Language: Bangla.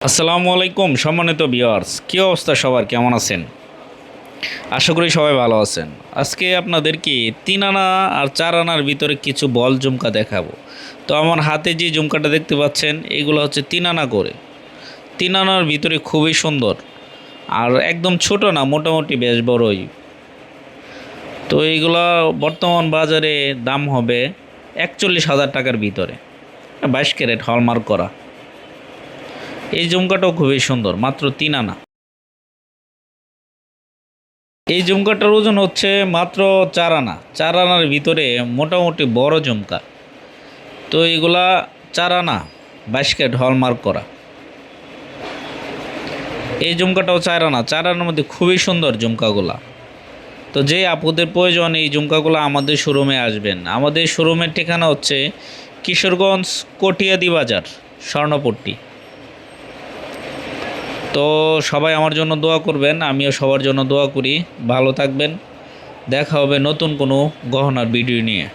আসসালামু আলাইকুম সম্মানিত ভিউয়ার্স, কী অবস্থা সবার, কেমন আছেন? আশা করি সবাই ভালো আছেন। আজকে আপনাদেরকে 3 আনা আর 4 আনার ভিতরে কিছু বল ঝুমকা দেখাবো। তো আমার হাতে যে ঝুমকাটা দেখতে পাচ্ছেন এগুলো হচ্ছে 3 আনা করে। 3 আনার ভিতরে খুবই সুন্দর আর একদম ছোট না, মোটামুটি বেশ বড়ই। তো এইগুলা বর্তমান বাজারে দাম হবে 41,000 টাকার ভিতরে, 22 ক্যারেট হলমার্ক করা। এই ঝুমকাটাও খুবই সুন্দর, মাত্র 3 আনা। এই ঝুমকাটার ওজন হচ্ছে মাত্র 4 আনা। 4 আনার ভিতরে মোটামুটি বড় ঝুমকা। তো এগুলা 4 আনা, 22 ক্যারেট হলমার্ক করা। এই ঝুমকাটাও 4 আনা। 4 আনার মধ্যে খুবই সুন্দর ঝুমকাগুলা। তো যে আপুদের প্রয়োজন এই ঝুমকাগুলো আমাদের শোরুমে আসবেন। আমাদের শোরুমের ঠিকানা হচ্ছে কিশোরগঞ্জ কটিয়াদি বাজার, স্বর্ণপট্টি। তো সবাই আমার জন্য দোয়া করবেন, আমিও সবার জন্য দোয়া করি। ভালো থাকবেন, দেখা হবে নতুন কোনো গহনার ভিডিও নিয়ে।